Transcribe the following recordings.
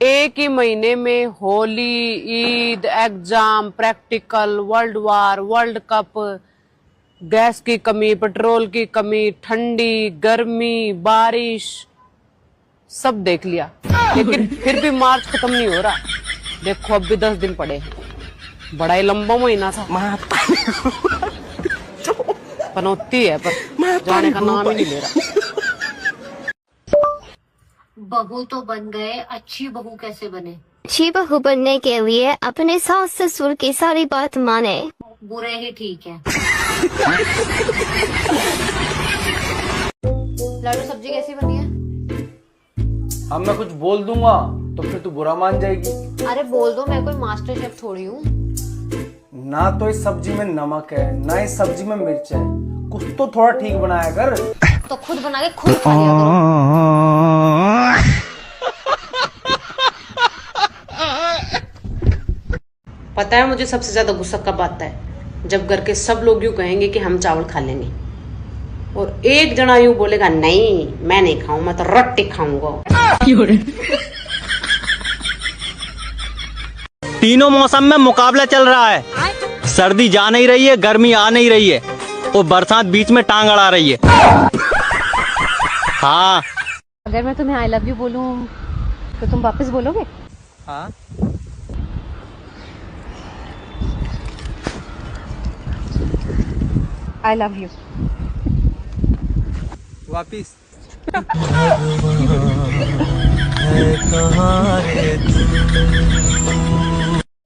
एक ही महीने में Holi, Eid, exam, practical, world war, world cup, gas की कमी, पेट्रोल की कमी, ठंडी, गर्मी, बारिश, सब देख लिया, लेकिन फिर भी मार्च खत्म नहीं हो रहा। देखो अब भी 10 दिन पड़े हैं। बड़ा ही लंबा महीना था। पनौती है पर जाने का नाम ही नहीं ले रहा। बहू तो बन गए, अच्छी बहू कैसे बने? अच्छी बहू बनने के लिए अपने सास ससुर की सारी बात माने। बुरे ही ठीक है। लाडू सब्जी कैसी बनी है? अब मैं कुछ बोल दूंगा तो फिर तू बुरा मान जाएगी। अरे बोल दो, मैं कोई मास्टर शेफ थोड़ी हूँ। ना तो इस सब्जी में नमक है, ना इस सब्जी में मिर्च है। कुछ तो थोड़ा ठीक बनाया कर। तो खुद बना के खुद खा लिया करो। पता है मुझे सबसे ज्यादा गुस्सा कब आता है? जब घर के सब लोग यूं कहेंगे कि हम चावल खा लेंगे और एक जना यूं बोलेगा नहीं मैं नहीं खाऊं, मैं तो रोटी खाऊंगा। तीनों मौसम में मुकाबला चल रहा है। सर्दी जा नहीं रही है, गर्मी आ नहीं रही है और बरसात बीच में टांग अड़ा रही है। हाँ, अगर मैं तुम्हें आई लव यू बोलूं तो तुम वापस बोलोगे? हाँ। आई लव यू वापिस।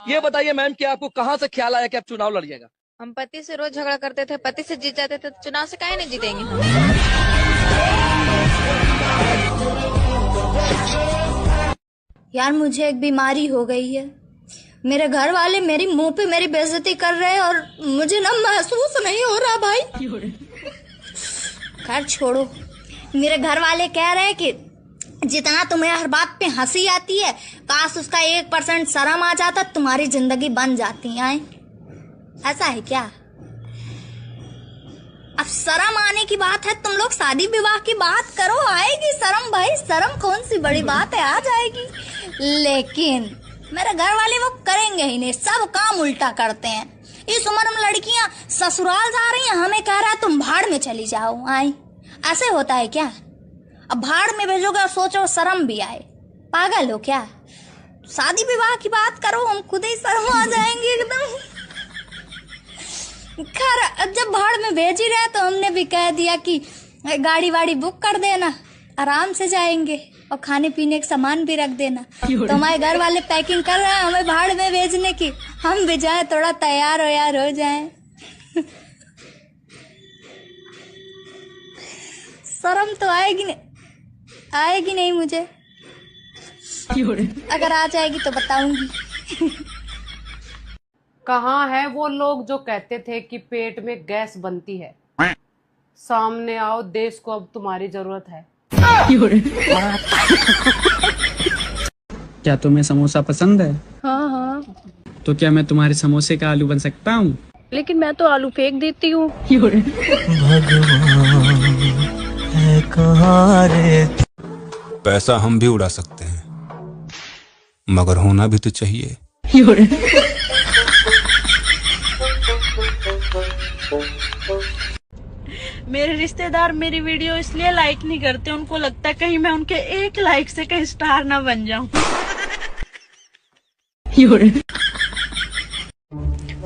ये बताइए मैम कि आपको कहाँ से ख्याल आया कि आप चुनाव लड़िएगा? हम पति से रोज झगड़ा करते थे, पति से जीत जाते थे, चुनाव से काहे नहीं जीतेंगे हम? यार मुझे एक बीमारी हो गई है। मेरे घर वाले मेरी मुंह पे मेरी बेइज्जती कर रहे हैं और मुझे ना महसूस नहीं हो रहा भाई। खैर छोड़ो। मेरे घर वाले कह रहे हैं कि जितना तुम्हें हर बात पे हंसी आती है, काश उसका 1% शर्म आ जाता, तुम्हारी जिंदगी बन जाती है। ऐसा है क्या? अब शर्म आने की बात है, तुम लोग शादी विवाह की बात करो, आएगी शर्म भाई। शर्म कौन सी बड़ी बात है, आ जाएगी। लेकिन मेरे घर वाले वो करेंगे ही नहीं, सब काम उल्टा करते हैं। इस उम्र में लड़कियां ससुराल जा रही हैं, हमें कह रहा है तुम भाड़ में चली जाओ। आई ऐसे होता है क्या? अब भाड़ में भेजोगे और सोचो शर्म भी आए, पागल हो क्या? शादी विवाह की बात करो, हम खुद ही शर्म आ जाएंगे एकदम। खैर जब भाड़ में भेज ही रहे तो हमने भी कह दिया कि गाड़ी वाड़ी बुक कर देना, आराम से जाएंगे और खाने पीने का सामान भी रख देना। तो हमारे घर वाले पैकिंग कर रहे हैं हमें भाड़ में भेजने की, हम भी जाए थोड़ा तैयार हो यार हो जाए। शर्म तो आएगी नहीं मुझे। अगर आ जाएगी तो बताऊंगी। कहाँ है वो लोग जो कहते थे कि पेट में गैस बनती है? सामने आओ, देश को अब तुम्हारी जरूरत है। क्या तुम्हें समोसा पसंद है? हाँ हाँ। तो क्या मैं तुम्हारे समोसे का आलू बन सकता हूँ? लेकिन मैं तो आलू फेंक देती हूँ। पैसा हम भी उड़ा सकते हैं, मगर होना भी तो चाहिए। मेरे रिश्तेदार मेरी वीडियो इसलिए लाइक नहीं करते, उनको लगता है कहीं मैं उनके 1 लाइक से कहीं स्टार ना बन जाऊं।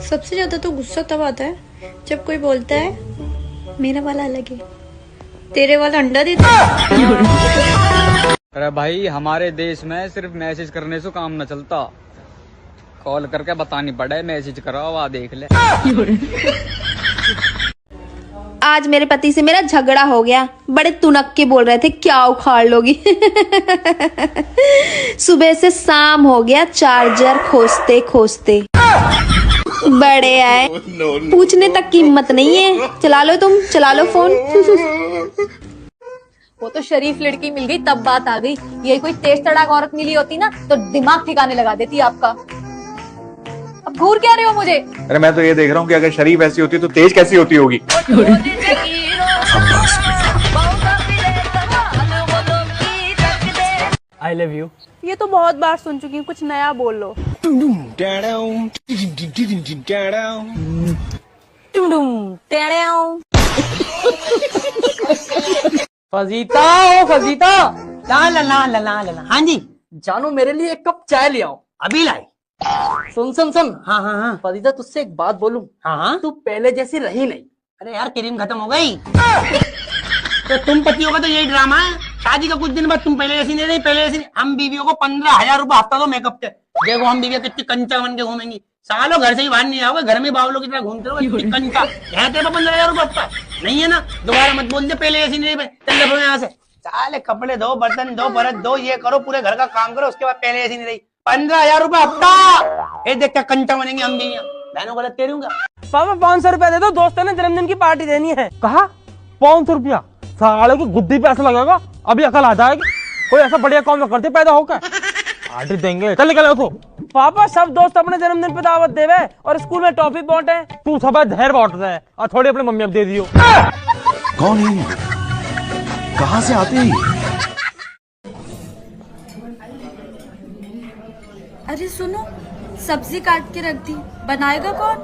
सबसे ज्यादा तो गुस्सा तब आता है जब कोई बोलता है मेरा वाला अलग है, तेरे वाला अंडा देता है। अरे भाई, हमारे देश में सिर्फ मैसेज करने से काम न चलता, कॉल करके बतानी पड़े मैसेज करो, आ देख ले। आज मेरे पति से मेरा झगड़ा हो गया, बड़े तुनक के बोल रहे थे क्या उखाड़ लोगी। सुबह से शाम हो गया चार्जर खोजते खोजते, बड़े आए पूछने तक की हिम्मत नहीं है। चला लो तुम, चला लो फोन। वो तो शरीफ लड़की मिल गई तब बात आ गई, ये कोई तेज तड़ाक औरत मिली होती ना तो दिमाग ठिकाने लगा देती आपका। अब घूर क्या रहे हो मुझे? अरे मैं तो ये देख रहा हूँ कि अगर शरीफ ऐसी होती तो तेज कैसी होती होगी। I love you. ये तो बहुत बार सुन चुकी हूँ, कुछ नया बोल लो। फजीता ओ फजीता, ला ला ला ला ला ला। हाँ जी जानो मेरे लिए एक कप चाय ले आओ। अभी लाई। सुन सुन सुन। हाँ हाँ हाँ फजीता तुझसे एक बात बोलूं। हाँ हाँ। तू पहले जैसी रही नहीं। अरे यार क्रीम खत्म हो गई। तो तुम पतियों का तो यही ड्रामा है, शादी का कुछ दिन बाद तुम पहले जैसी नहीं रही, पहले जैसी नहीं। हम बीवियों को 15,000 रुपए हफ्ता दो मेकअप के। देखो हम बीवियां कितनी कंचा बन के घूमेंगी, सालों घर से ही बाहर नहीं आओगे, घर में बावलों की तरह घूमते रहो कंचा। है तेरे 15,000 रुपए हफ्ता नहीं है ना, दोबारा मत बोल दे पहले जैसी नहीं रही। चल देखो यहाँ से, साले कपड़े धो, बर्तन धो, बर्तन धो, ये करो, पूरे घर का काम करो, उसके बाद पहले ऐसी नहीं रही। 15,000 रुपए हफ्ता, ये देख क्या कंचा बनेंगे हम भी। बहनों गलत कह रही हूँ। पापा 500 रुपया दे दो, दोस्तों ने जन्मदिन की पार्टी देनी है। कहा 500 रुपया? साले की गुद्दी पे ऐसा लगेगा, अभी अकल आ जाएगी। कोई ऐसा बढ़िया काम न करते पैदा होकर पार्टी देंगे। चल निकल उठो। पापा सब दोस्त अपने जन्मदिन पे दावत देवे और स्कूल में टॉफी बांटे, तू सब ढेर बांटता है और थोड़ी अपनी मम्मी अब दे दियो। कौन है? कहाँ से आते हैं? अरे सुनो, सब्जी काट के रख दी, बनाएगा कौन?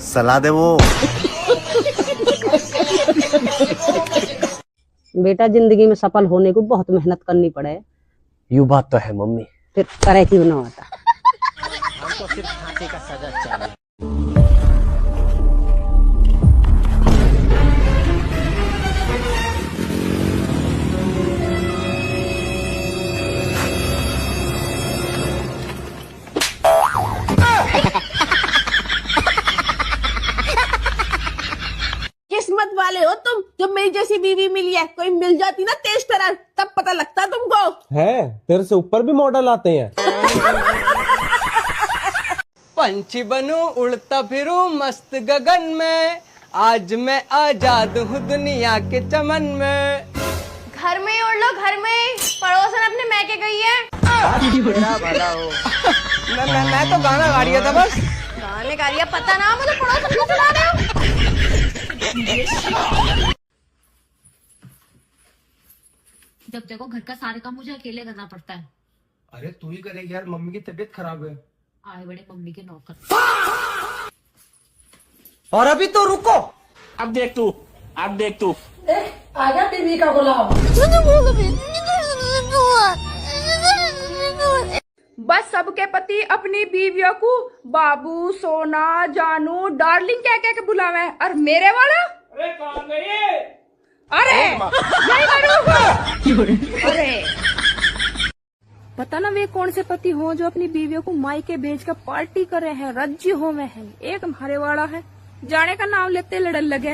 सलाह दे वो। बेटा जिंदगी में सफल होने को बहुत मेहनत करनी पड़े। यू बात तो है मम्मी। फिर करे क्यों ना होता। हमको सिर्फ फांसी का सजा चाहिए। किस्मत वाले हो तुम, जब मेरी जैसी बीवी मिली है। कोई मिल जाती ना तेज तरह, तब पता लगता तुमको। है तेरे से ऊपर भी मॉडल आते हैं। पंछी बनूं उड़ता फिरूं मस्त गगन में, आज मैं आजाद हूँ दुनिया के चमन में। घर में ही उड़ लो, घर में ही। पड़ोसन अपने मैके गई है। भला हो। मैं तो गाना गा रही था बस। गाने गा लिया पता ना, मुझे पड़ोसन को सुना रहे हो। जब देखो घर का सारे काम मुझे अकेले करना पड़ता है। अरे तू ही करेगी यार, मम्मी की तबीयत खराब है। आए बड़े मम्मी के नौकर। और अभी तो रुको, अब देख तू, अब देख तू। आजा टीवी का बुलाओ। बस सबके पति अपनी बीवियों को बाबू, सोना, जानू, डार्लिंग कह कह के बुलावे, और मेरे वाला अरे कहाँ गए? अरे नहीं करूँगा। अरे पता ना वे कौन से पति हो जो अपनी बीवियों को मायके भेज कर पार्टी कर रहे हैं, रज्जी हो में है। एक हमारे वाला है, जाने का नाम लेते लड़न लगे।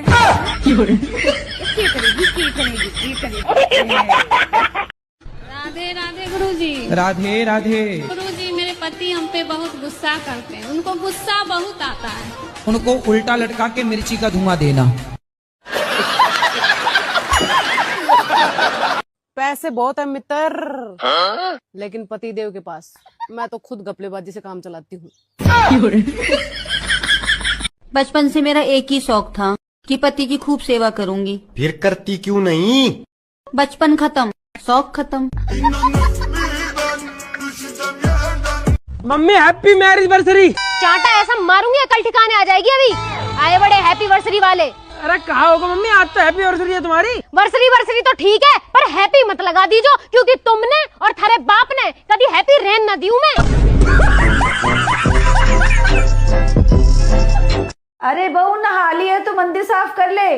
राधे राधे गुरुजी। राधे राधे। गुरुजी मेरे पति हम पे बहुत गुस्सा करते हैं, उनको गुस्सा बहुत आता है। उनको उल्टा लटका के मिर्ची का धुआं देना। पैसे बहुत है मित्र, लेकिन पति देव के पास। मैं तो खुद घपलेबाजी से काम चलाती हूँ। बचपन से मेरा एक ही शौक था कि पति की खूब सेवा करूंगी। फिर करती क्यों नहीं? बचपन खत्म, शौक खत्म। Mummy happy marriage anniversary. चांटा ऐसा मारूंगी अकल ठिकाने आ जाएगी। अभी आए बड़े हैप्पी एनिवर्सरी वाले। अरे कहा होगा मम्मी, आज तो हैप्पी एनिवर्सरी है तुम्हारी। वर्सरी तो ठीक है, पर हैप्पी मत लगा दीजो, क्योंकि तुमने और थारे बाप ने कभी हैप्पी रहन न दी मैं। अरे बहू नहा ली है तो मंदिर साफ कर ले।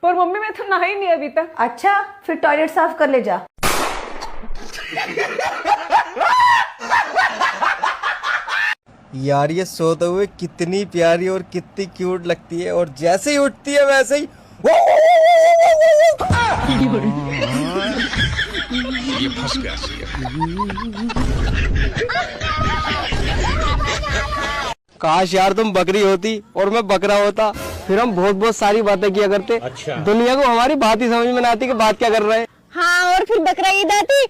पर मम्मी मैं तो नहाई नहीं अभी तक। अच्छा फिर टॉयलेट साफ कर ले जा। यार ये सोते हुए कितनी प्यारी और कितनी क्यूट लगती है, और जैसे ही उठती है वैसे ही ये फंस गया। काश यार तुम बकरी होती और मैं बकरा होता, फिर हम बहुत बहुत सारी बातें किया करते। अच्छा। दुनिया को हमारी बात ही समझ में नहीं आती कि बात क्या कर रहे हैं। हाँ और फिर बकरा ईद आती